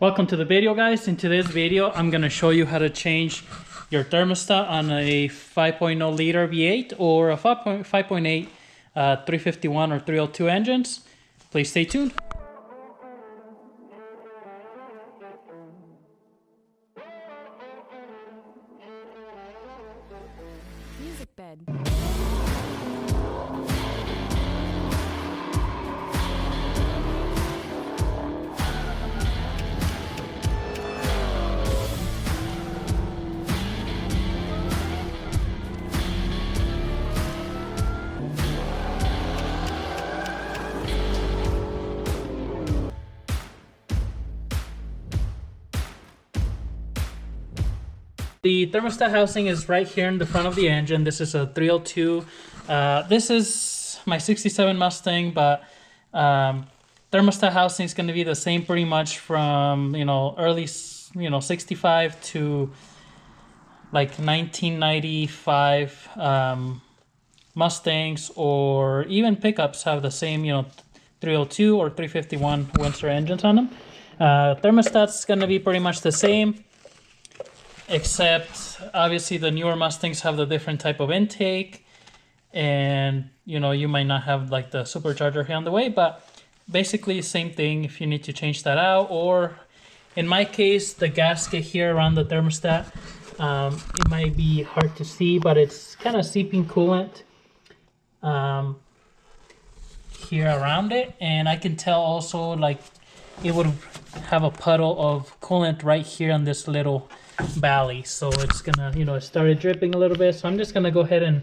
Welcome to the video, guys. In today's video I'm going to show you how to change your thermostat on a 5.0 liter V8 or a 5.8 351 or 302 engines. Please stay tuned. Music bed. The thermostat housing is right here in the front of the engine. This is a 302. This is my 67 Mustang, but thermostat housing is going to be the same pretty much from early 65 to like 1995. Mustangs or even pickups have the same 302 or 351 Windsor engines on them. Thermostat's going to be pretty much the same, except obviously the newer Mustangs have the different type of intake, and you might not have like the supercharger here on the way, but basically same thing if you need to change that out. Or in my case, the gasket here around the thermostat, it might be hard to see, but it's kind of seeping coolant here around it, and I can tell also like it would have a puddle of coolant right here on this little valley, so it's gonna it started dripping a little bit. So I'm just gonna go ahead and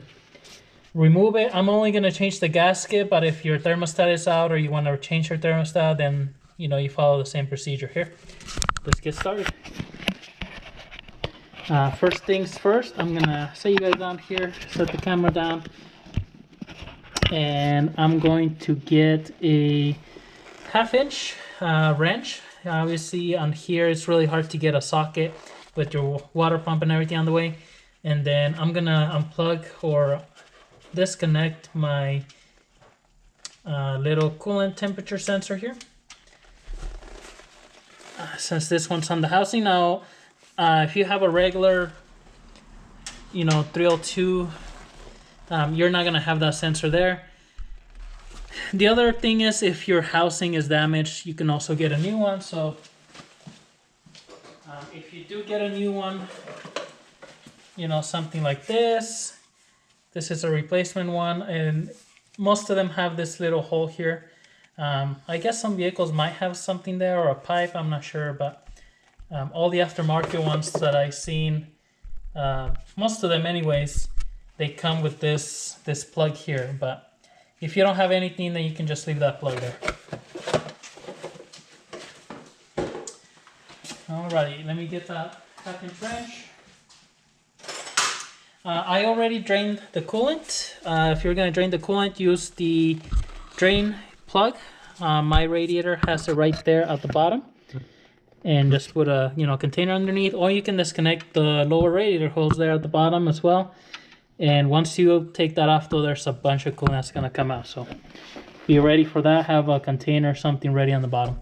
remove it. I'm only gonna change the gasket, but if your thermostat is out or you want to change your thermostat, then you follow the same procedure here. Let's get started. First things first, I'm gonna set you guys down here, set the camera down, and I'm going to get a 1/2-inch wrench. Obviously on here it's really hard to get a socket with your water pump and everything on the way. And then I'm gonna unplug or disconnect my little coolant temperature sensor here, since this one's on the housing. Now if you have a regular 302, you're not gonna have that sensor there. The other thing is, if your housing is damaged, you can also get a new one. So if you do get a new one, something like this is a replacement one, and most of them have this little hole here. I guess some vehicles might have something there, or a pipe, I'm not sure, but all the aftermarket ones that I've seen, most of them anyways, they come with this plug here. But if you don't have anything, then you can just leave that plug there. Alrighty, let me get that 1/2-inch wrench. I already drained the coolant. If you're gonna drain the coolant, use the drain plug. My radiator has it right there at the bottom, and just put a container underneath, or you can disconnect the lower radiator hose there at the bottom as well. And once you take that off, though, there's a bunch of coolant that's gonna come out, so be ready for that. Have a container, something ready on the bottom.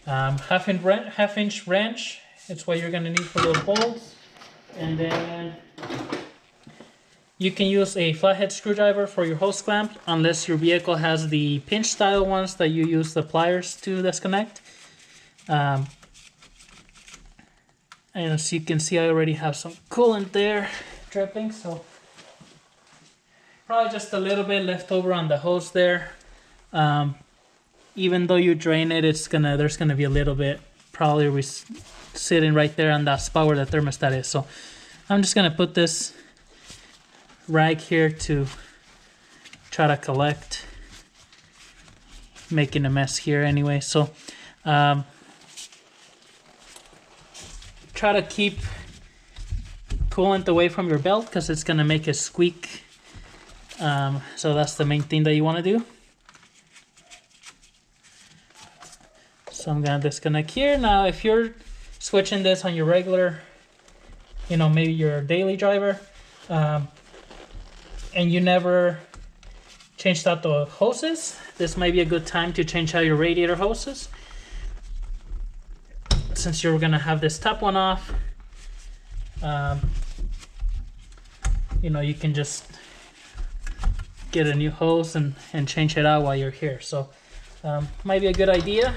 1/2-inch wrench, it's what you're gonna need for those bolts. And then you can use a flathead screwdriver for your hose clamp, unless your vehicle has the pinch style ones that you use the pliers to disconnect. And as you can see, I already have some coolant there dripping, so probably just a little bit left over on the hose there. Even though you drain it, there's gonna be a little bit probably sitting right there on that spot where the thermostat is. So I'm just gonna put this rag here to try to collect, making a mess here anyway. So try to keep coolant away from your belt, because it's gonna make it squeak. So that's the main thing that you want to do. So I'm gonna disconnect here. Now if you're switching this on your regular, maybe your daily driver, and you never changed out the hoses, this might be a good time to change out your radiator hoses. since you're gonna have this top one off, you know, you can just get a new hose and change it out while you're here. So might be a good idea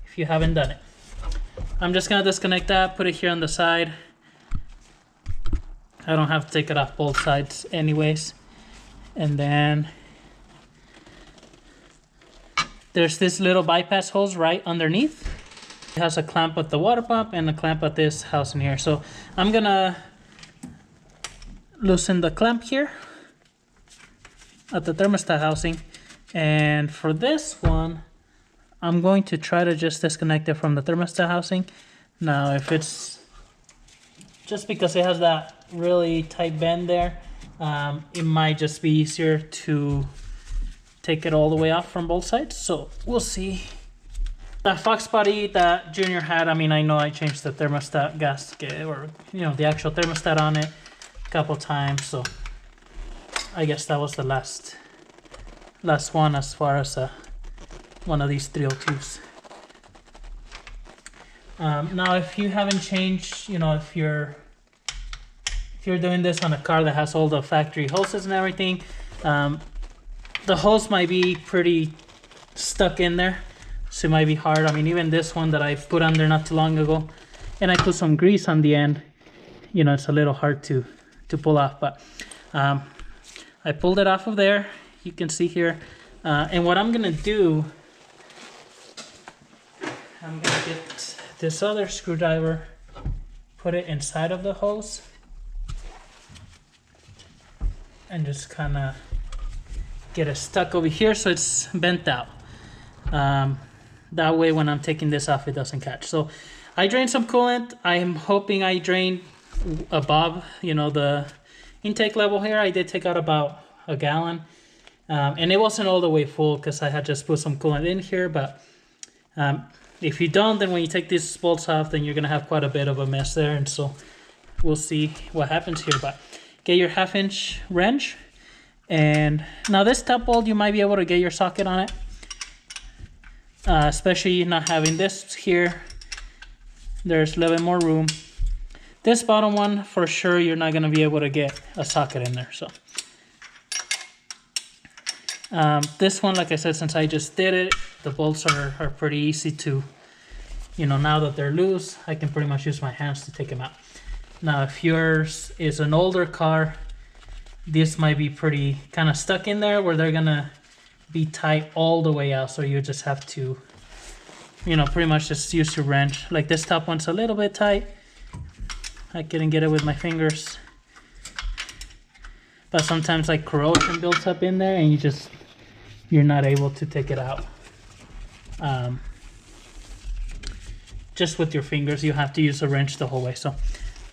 if you haven't done it. I'm just gonna disconnect that, put it here on the side. I don't have to take it off both sides anyways. And then there's this little bypass hose right underneath. It has a clamp at the water pump and a clamp at this housing here. So I'm gonna loosen the clamp here at the thermostat housing. And for this one, I'm going to try to just disconnect it from the thermostat housing. Now, if it's just because it has that really tight bend there, it might just be easier to take it all the way off from both sides. So we'll see. That Fox body that Junior had, I mean, I know I changed the thermostat gasket, or you know, the actual thermostat on it a couple times. So I guess that was the last one as far as one of these 302s. Now, if you haven't changed, you know, if you're doing this on a car that has all the factory hoses and everything, the hose might be pretty stuck in there, so it might be hard. I mean, even this one that I put under not too long ago, and I put some grease on the end, you know, it's a little hard to pull off, but I pulled it off of there. You can see here, and what I'm gonna do, I'm gonna get this other screwdriver, put it inside of the hose, and just kind of get it stuck over here so it's bent out. That way when I'm taking this off, it doesn't catch. So I drained some coolant. I'm hoping I drained above, you know, the intake level here. I did take out about a gallon, and it wasn't all the way full because I had just put some coolant in here. But if you don't, then when you take these bolts off, then you're gonna have quite a bit of a mess there. And so we'll see what happens here. But get your 1/2-inch wrench. And now this top bolt, you might be able to get your socket on it, especially not having this here. There's a little bit more room. This bottom one, for sure, you're not going to be able to get a socket in there. So this one, like I said, since I just did it, the bolts are pretty easy to, you know, now that they're loose, I can pretty much use my hands to take them out. Now, if yours is an older car, this might be pretty kind of stuck in there where they're gonna be tight all the way out. So you just have to, you know, pretty much just use your wrench. Like this top one's a little bit tight. I couldn't get it with my fingers. But sometimes like corrosion builds up in there and you're not able to take it out. Just with your fingers, you have to use a wrench the whole way. So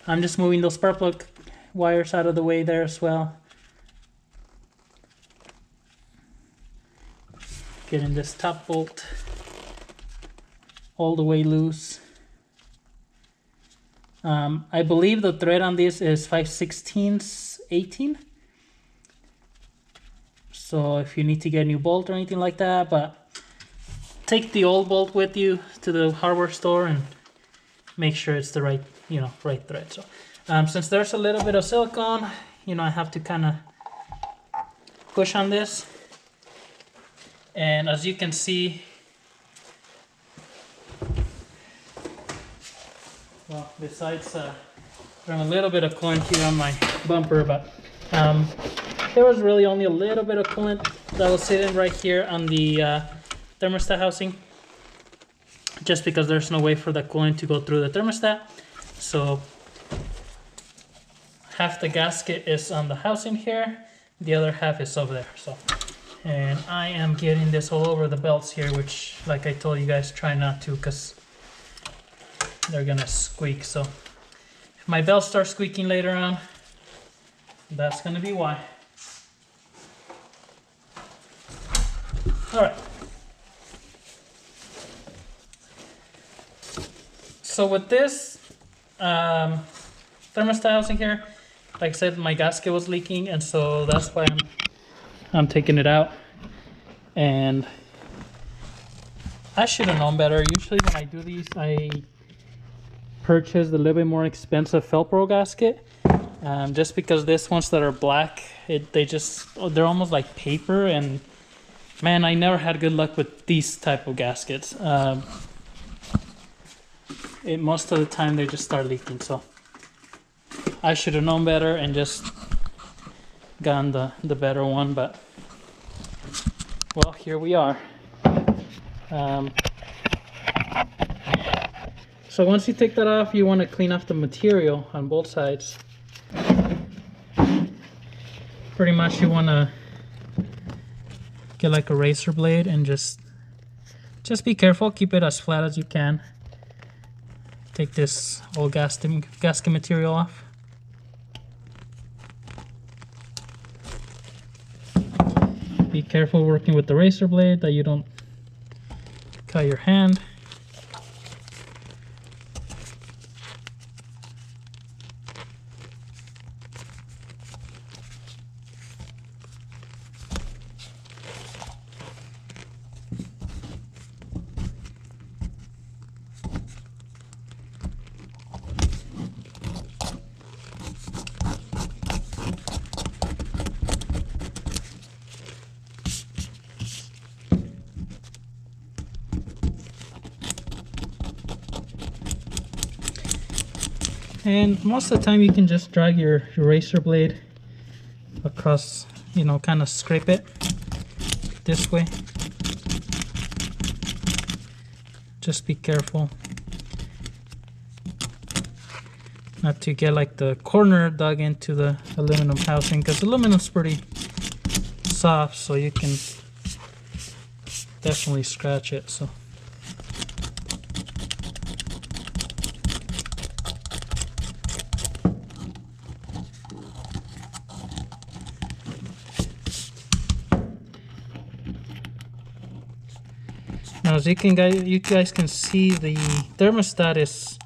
I'm just moving those spark plug wires out of the way there as well. Getting this top bolt all the way loose. I believe the thread on this is 5/16 18. So if you need to get a new bolt or anything like that, but take the old bolt with you to the hardware store and make sure it's the right, you know, right thread. So since there's a little bit of silicone, you know, I have to kind of push on this. And as you can see, well, besides from a little bit of coolant here on my bumper, but there was really only a little bit of coolant that was sitting right here on the thermostat housing, just because there's no way for the coolant to go through the thermostat. So half the gasket is on the housing here, the other half is over there. So, and I am getting this all over the belts here, which, like I told you guys, try not to, because they're gonna squeak. So if my belts start squeaking later on, that's gonna be why. All right. So with this thermostat housing here, like I said, my gasket was leaking, and so that's why I'm taking it out. And I should have known better. Usually when I do these, I purchase the little bit more expensive Velcro gasket, just because these ones that are black, they're almost like paper, and man, I never had good luck with these type of gaskets. Most of the time they just start leaking, so I should have known better and just gotten the better one, but well, here we are. So once you take that off, you want to clean off the material on both sides. Pretty much you want to get like a razor blade and just be careful, keep it as flat as you can. Take this old gasket material off. Be careful working with the razor blade that you don't cut your hand. And most of the time you can just drag your razor blade across, you know, kind of scrape it this way. Just be careful not to get like the corner dug into the aluminum housing, because aluminum's pretty soft, so you can definitely scratch it. So now, as you guys can see, the thermostat is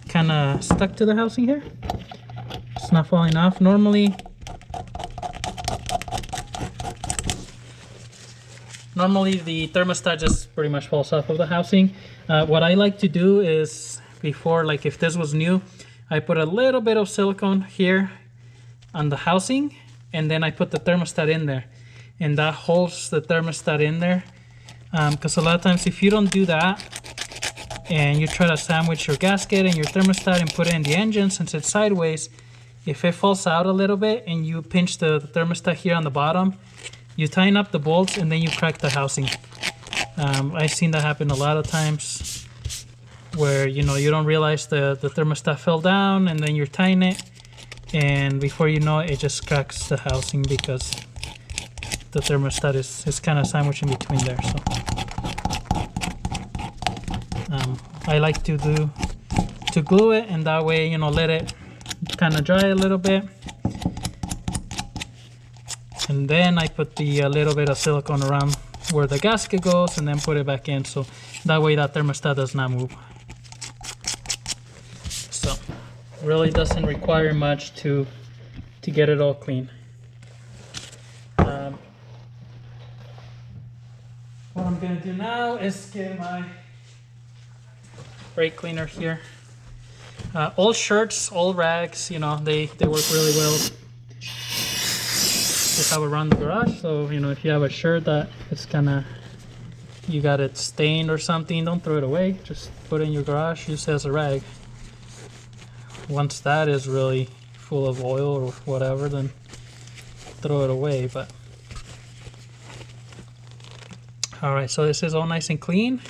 kind of stuck to the housing here. It's not falling off. Normally the thermostat just pretty much falls off of the housing. What I like to do is, before, like if this was new, I put a little bit of silicone here on the housing, and then I put the thermostat in there, and that holds the thermostat in there. Because a lot of times if you don't do that and you try to sandwich your gasket and your thermostat and put it in the engine, since it's sideways, if it falls out a little bit and you pinch the thermostat here on the bottom, you tighten up the bolts and then you crack the housing. I've seen that happen a lot of times, where you don't realize the thermostat fell down, and then you're tightening it, and before you know it, it just cracks the housing because the thermostat is kind of sandwiched in between there. So I like to glue it, and that way, let it kind of dry a little bit, and then I put the little bit of silicone around where the gasket goes, and then put it back in, so that way that thermostat does not move. So really doesn't require much to get it all clean. What I'm gonna do now is get my brake cleaner here. Old shirts, old rags, they work really well to have around the garage. So if you have a shirt that it's you got it stained or something, don't throw it away. Just put it in your garage, use it as a rag. Once that is really full of oil or whatever, then throw it away. But alright, so this is all nice and clean.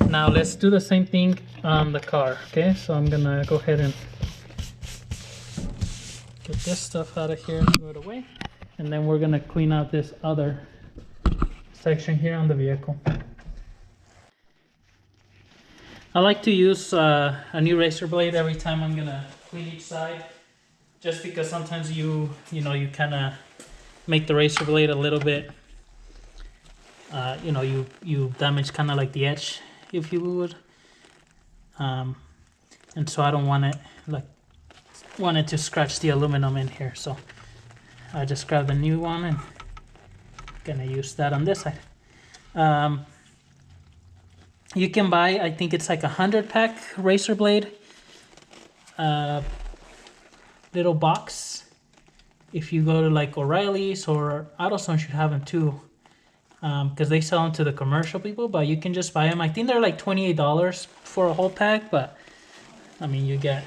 Now let's do the same thing on the car. Okay, so I'm gonna go ahead and get this stuff out of here, throw it away, and then we're gonna clean out this other section here on the vehicle. I like to use a new razor blade every time I'm gonna clean each side, just because sometimes you kind of make the razor blade a little bit you damage kind of like the edge, if you would, and so I don't want it to scratch the aluminum in here. So I just grabbed a new one and gonna use that on this side. You can buy, I think it's like 100 pack razor blade. little box. If you go to like O'Reilly's or AutoZone should have them too, because they sell them to the commercial people. But you can just buy them. I think they're like $28 for a whole pack. But I mean, you get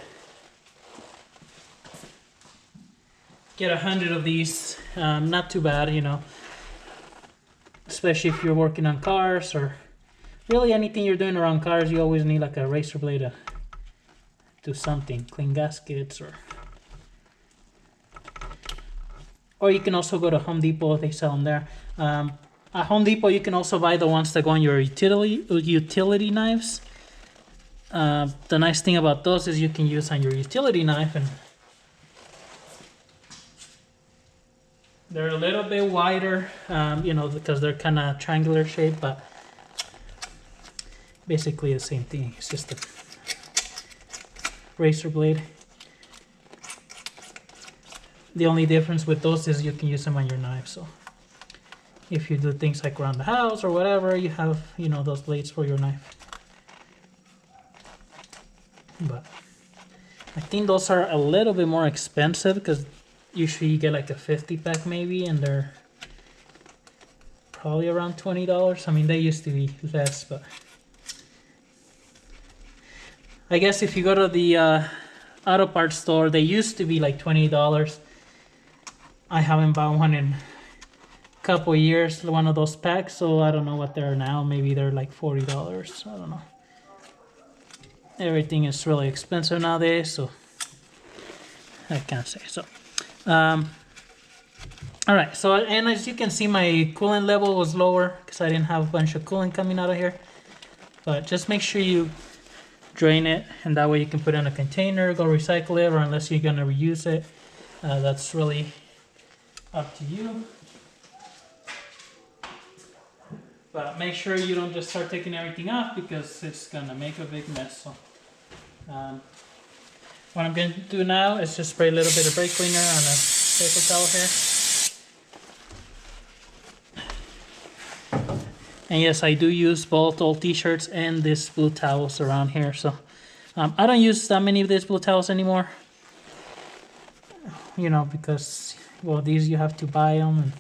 100 of these. Not too bad, you know. Especially if you're working on cars or really anything you're doing around cars, you always need like a razor blade to do something, clean gaskets or you can also go to Home Depot, they sell them there. At Home Depot you can also buy the ones that go on your utility knives. The nice thing about those is you can use on your utility knife, and they're a little bit wider, you know, because they're kind of triangular shape, but basically the same thing. It's just a razor blade. The only difference with those is you can use them on your knife. So if you do things like around the house or whatever, you have, you know, those blades for your knife. But I think those are a little bit more expensive because usually you get like a 50 pack maybe, and they're probably around $20. I mean, they used to be less, but I guess if you go to the auto parts store, they used to be like $20. I haven't bought one in a couple years, one of those packs, so I don't know what they're now. Maybe they're like $40. I don't know. Everything is really expensive nowadays, so I can't say. So all right, so and as you can see, my coolant level was lower because I didn't have a bunch of coolant coming out of here. But just make sure you drain it, and that way you can put it in a container, go recycle it, or unless you're gonna reuse it, that's really up to you. But make sure you don't just start taking everything off because it's gonna make a big mess. So what I'm going to do now is just spray a little bit of brake cleaner on a paper towel here. And yes, I do use both old t-shirts and these blue towels around here. So I don't use that many of these blue towels anymore. You know, because, well, these you have to buy them. And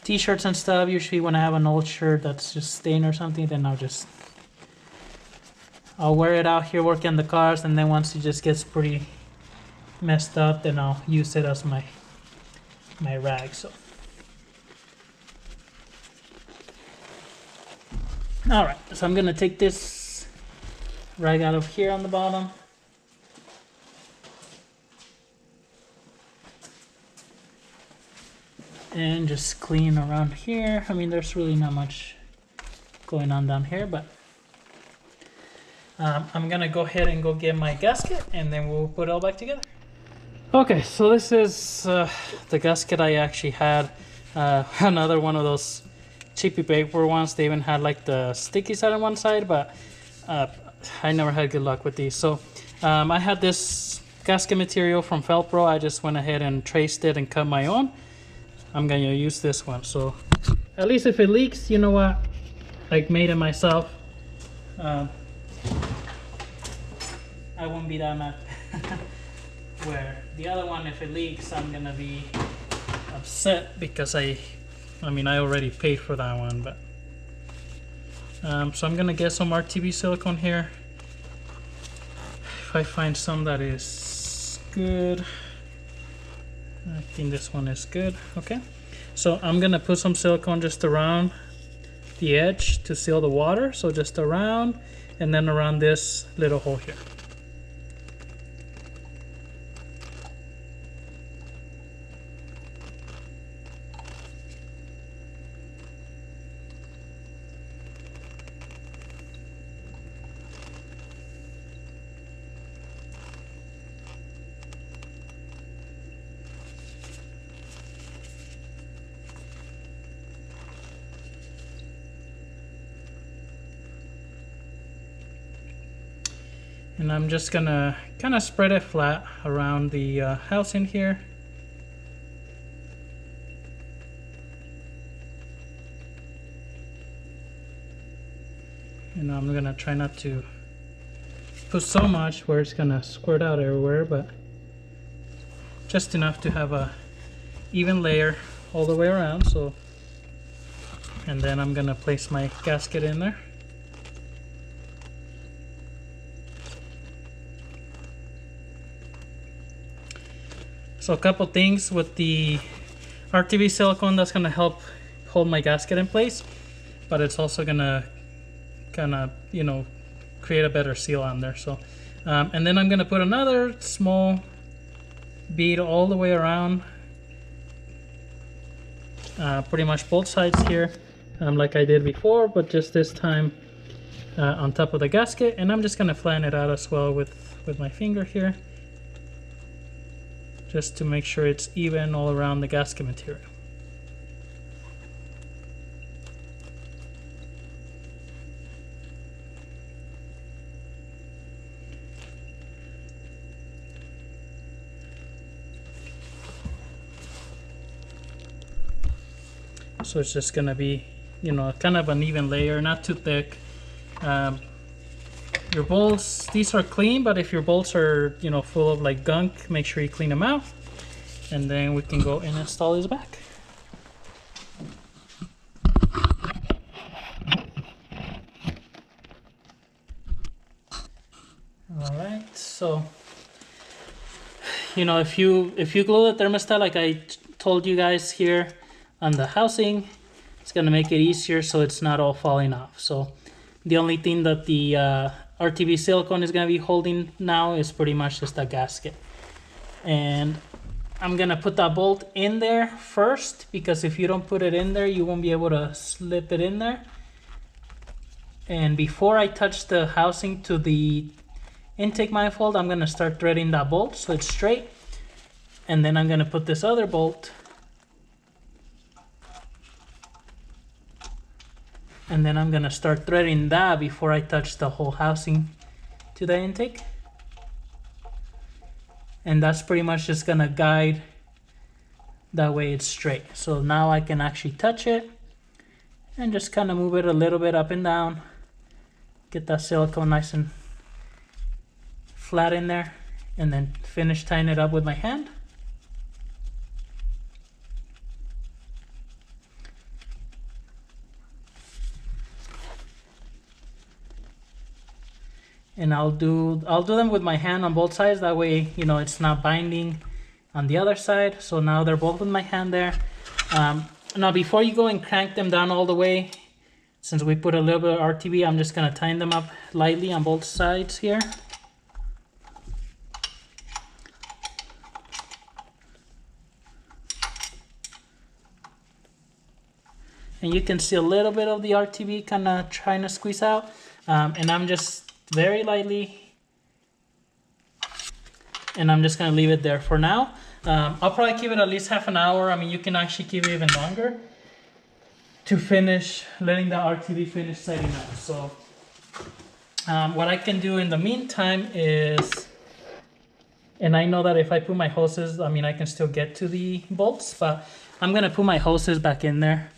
t-shirts and stuff, usually when I have an old shirt that's just stained or something, then I'll wear it out here working on the cars, and then once it just gets pretty messed up, then I'll use it as my rag. So all right, so I'm gonna take this rag out of here on the bottom, and just clean around here. I mean, there's really not much going on down here, but I'm gonna go ahead and go get my gasket, and then we'll put it all back together. Okay, so this is the gasket I actually had. Another one of those cheapy paper ones. They even had like the sticky side on one side, but I never had good luck with these. So I had this gasket material from Felpro. I just went ahead and traced it and cut my own. I'm gonna use this one. So at least if it leaks, you know what? I made it myself. I won't be that mad. Where the other one, if it leaks, I'm gonna be upset because I mean, I already paid for that one. But so I'm gonna get some RTV silicone here. If I find some that is good, I think this one is good. Okay, so I'm gonna put some silicone just around the edge to seal the water. So just around, and then around this little hole here. And I'm just gonna kind of spread it flat around the house in here. And I'm gonna try not to put so much where it's gonna squirt out everywhere, but just enough to have a even layer all the way around. So, and then I'm gonna place my gasket in there. So a couple things with the RTV silicone, that's gonna help hold my gasket in place, but it's also gonna kind of, you know, create a better seal on there. So, and then I'm gonna put another small bead all the way around, pretty much both sides here, like I did before, but just this time on top of the gasket. And I'm just gonna flatten it out as well with my finger here, just to make sure it's even all around the gasket material. So it's just gonna be, you know, kind of an even layer, not too thick. Your bolts, these are clean, but if your bolts are, you know, full of like gunk, make sure you clean them out. And then we can go and install this back. All right, so, you know, if you glue the thermostat like I told you guys here on the housing, it's gonna make it easier so it's not all falling off. So the only thing that the RTV silicone is gonna be holding now is pretty much just a gasket. And I'm gonna put that bolt in there first, because if you don't put it in there, you won't be able to slip it in there. And before I touch the housing to the intake manifold, I'm gonna start threading that bolt so it's straight. And then I'm gonna put this other bolt, and then I'm gonna start threading that before I touch the whole housing to the intake. And that's pretty much just gonna guide, that way it's straight. So now I can actually touch it and just kind of move it a little bit up and down, get that silicone nice and flat in there, and then finish tying it up with my hand. And I'll do them with my hand on both sides, that way, you know, it's not binding on the other side. So now they're both with my hand there. Now before you go and crank them down all the way, since we put a little bit of RTV, I'm just gonna tighten them up lightly on both sides here. And you can see a little bit of the RTV kind of trying to squeeze out. And I'm just very lightly, and I'm just gonna leave it there for now. I'll probably keep it at least half an hour. I mean, you can actually keep it even longer to finish, letting the RTV finish setting up. So what I can do in the meantime is, and I know that if I put my hoses, I mean, I can still get to the bolts, but I'm gonna put my hoses back in there.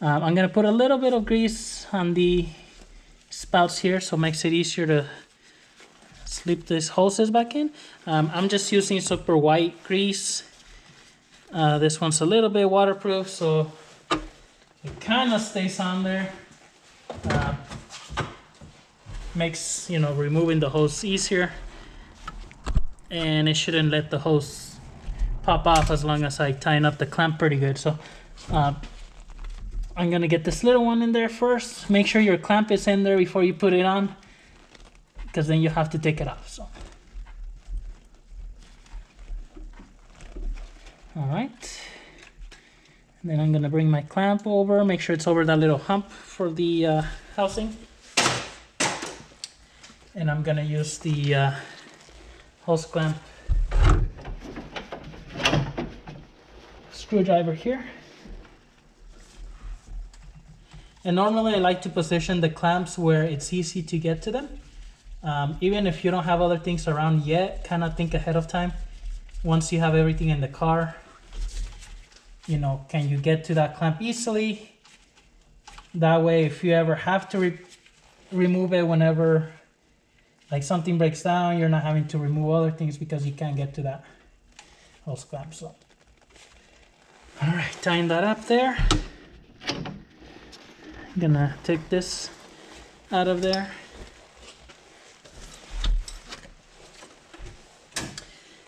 I'm gonna put a little bit of grease on the spouts here, so it makes it easier to slip these hoses back in. I'm just using super white grease. This one's a little bit waterproof, so it kind of stays on there. Makes, you know, removing the hose easier, and it shouldn't let the hose pop off as long as I tighten up the clamp pretty good. So I'm gonna get this little one in there first. Make sure your clamp is in there before you put it on, because then you have to take it off. So, all right. And then I'm gonna bring my clamp over, make sure it's over that little hump for the housing. And I'm gonna use the hose clamp screwdriver here. And normally I like to position the clamps where it's easy to get to them. Even if you don't have other things around yet, kind of think ahead of time. Once you have everything in the car, you know, can you get to that clamp easily? That way, if you ever have to remove it whenever like something breaks down, you're not having to remove other things because you can't get to that hose clamp. So, all right, tying that up there. I'm gonna take this out of there.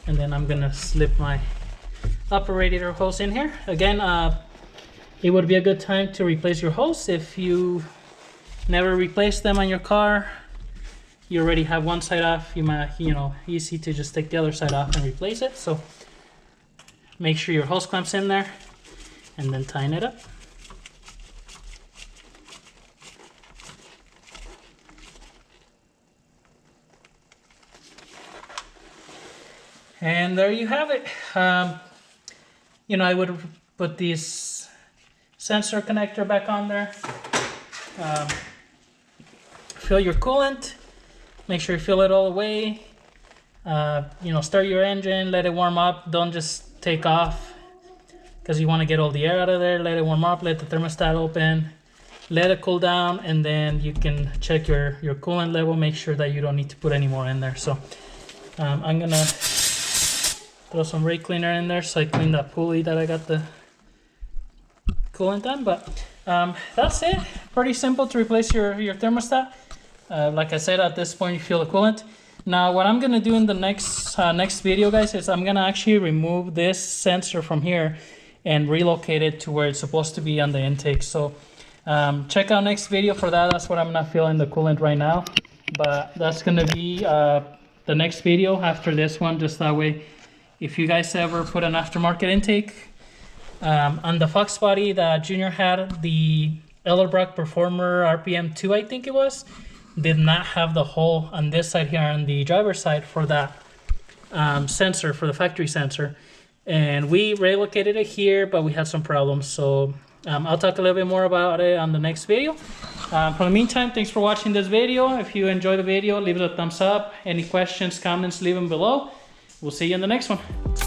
And then I'm gonna slip my upper radiator hose in here. Again, it would be a good time to replace your hose. If you never replaced them on your car, you already have one side off, you might, easy to just take the other side off and replace it. So make sure your hose clamp's in there and then tighten it up. And there you have it. I would put this sensor connector back on there. Fill your coolant. Make sure you fill it all the way. Start your engine, let it warm up. Don't just take off because you want to get all the air out of there. Let it warm up, let the thermostat open, let it cool down, and then you can check your coolant level. Make sure that you don't need to put any more in there. So I'm gonna throw some brake cleaner in there so I clean that pulley that I got the coolant on. But that's it. Pretty simple to replace your thermostat. Like I said, at this point you fill the coolant. Now what I'm gonna do in the next video, guys, is I'm gonna actually remove this sensor from here and relocate it to where it's supposed to be on the intake. So check out next video for that. That's what I'm not filling the coolant right now, but that's gonna be the next video after this one, just that way if you guys ever put an aftermarket intake on the Fox body that Junior had, the Ellerbrock Performer RPM 2, I think it was, did not have the hole on this side here on the driver's side for that sensor, for the factory sensor. And we relocated it here, but we had some problems. So I'll talk a little bit more about it on the next video. For the meantime, thanks for watching this video. If you enjoyed the video, leave it a thumbs up. Any questions, comments, leave them below. We'll see you in the next one.